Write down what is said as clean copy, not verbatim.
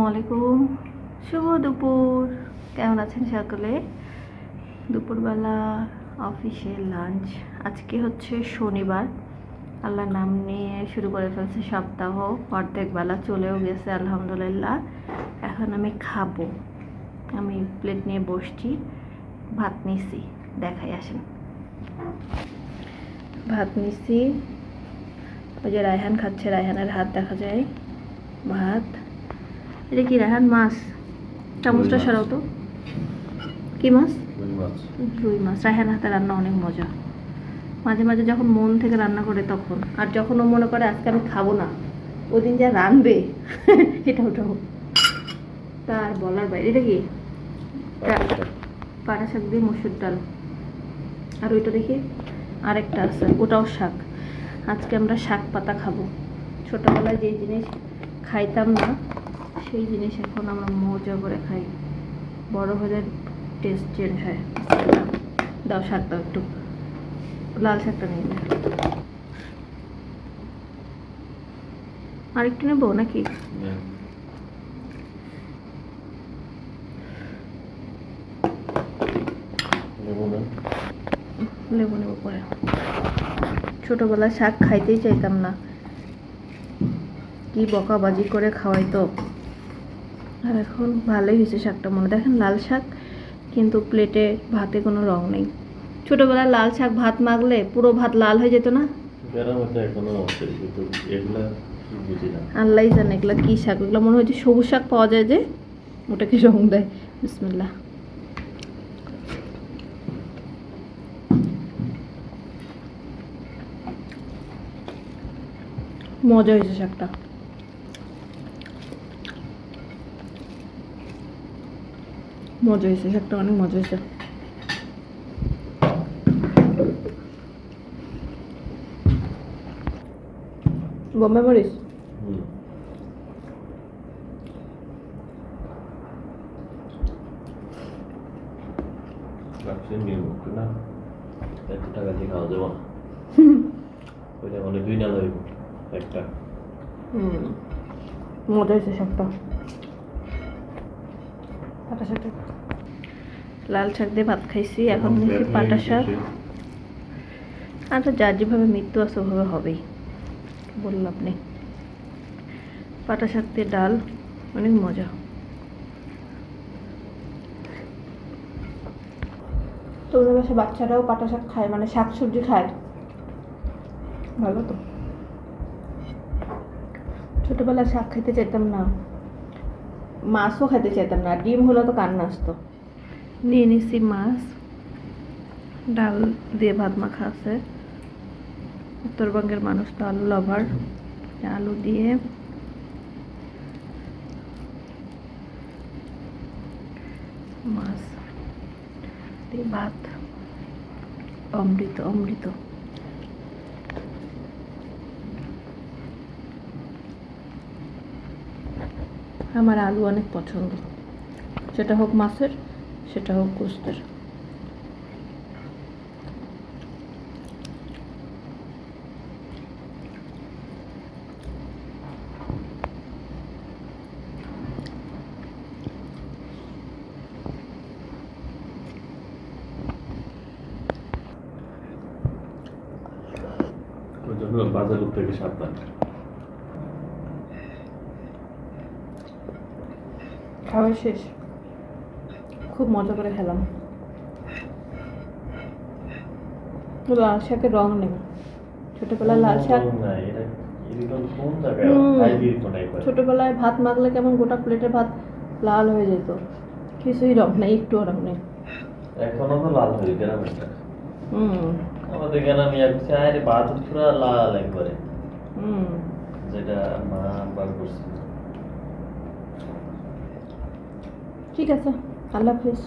আলাইকুম, শুভ দুপুর। কেমন আছেন সকলে? দুপুরবেলা অফিসে লাঞ্চ। আজকে হচ্ছে শনিবার। আল্লাহর নাম নিয়ে শুরু করে ফেলছে সপ্তাহ, অর্ধেক বেলা চলেও গেছে আলহামদুলিল্লাহ। এখন আমি খাবো। আমি প্লেট নিয়ে বসছি, ভাত নিছি, দেখাই আসেন। ভাত নিছি, ওই যে রায়হান খাচ্ছে, রায়হানের হাত দেখা যায়। ভাত, এটা কি রায়হান? মাছ। চামচটা সরাও তো। কি মাছ? রুই মাছ। রায়হান হাতে রান্না অনেক মজা। মাঝে মাঝে যখন মন থেকে রান্না করে তখন, আর যখন ও মনে করে আজকে আমি খাবো না, ওদিন যা রানবে এটা ওটাও তার বলার বাইরে। এটা কি? পাটা শাক দিয়ে মসুর ডাল। আর ওইটা দেখি আরেকটা আছে, ওটাও শাক। আজকে আমরা শাক পাতা খাবো। ছোটোবেলায় যে জিনিস খাইতাম না সেই জিনিস এখন আমরা মজা করে খাই। বড় হলে টেস্ট চেঞ্জ হয়। দাও শাক, দাও একটু। লাল শাকটা নিয়ে নেয়। আরেকটু নেবো নাকি? লেবু নেবো পরে। ছোটোবেলায় শাক খাইতেই চাইতাম না, কি বকাবাজি করে খাওয়াইতো। আর এখন ভালোই হয়েছে শাকটা। মনে দেখেন লাল শাক, কিন্তু প্লেটে ভাতে কোনো রং নেই। ছোটোবেলায় লাল শাক ভাত মাখলে পুরো ভাত লাল হয়ে যেত না? আল্লাহ জানে এগুলো কী শাক। এগুলো মনে হচ্ছে সবুজ শাক পাওয়া যায় যে, ওটাকে রং দেয়। বিসমিল্লাহ। মজা হয়েছে শাকটা। মজা হয়েছে শাকটা, অনেক মজা হয়েছে। বোম্বে মরিচ। মজা হয়েছে শাকটা। পাটা শাক, লাল শাক দিয়ে ভাত খাইছি। এখন দেখি পাটা শাক। আর তো যার যেভাবে মৃত্যু আছে ওভাবে হবেই, বললাম আপনি। পাটা শাক দিয়ে ডাল, অনেক মজা। তোদের বাসে বাচ্চারাও পাটা শাক খায়, মানে শাক সবজি খায়, ভালো তো। ছোটোবেলায় শাক খেতে চাইতাম না, মাছও খেতে চাইতাম না, ডিম হলে তো কান্না আসতো। নিয়ে নিছি মাছ, ডাল দিয়ে ভাত মাখা আছে। উত্তরবঙ্গের মানুষ তো আলু লাভার। আলু দিয়ে মাছ দিয়ে ভাত, অমৃত অমৃত। আমার আলু অনেক পছন্দ, সেটা হোক মাছের, সেটা হোক গোস্তের। বাজার থেকে সাবধান। খাওয়া শেষ, খুব মজা করে খেলাম। লাল শাকের রং নেই। ছোটবেলায় লাল শাক, ছোটবেলায় ভাত মাখলে কেমন গোটা প্লেটে ভাত লাল হয়ে যেত, কিছুই রং নেই, একটু রং নেই। এখনো তো লাল হয়ে গ্রামে। আমাদের গ্রামে আরে ভাত পুরো লাল একবারে। যেটা মা বার করছে। ঠিক আছে, আল্লাহ হাফেজ।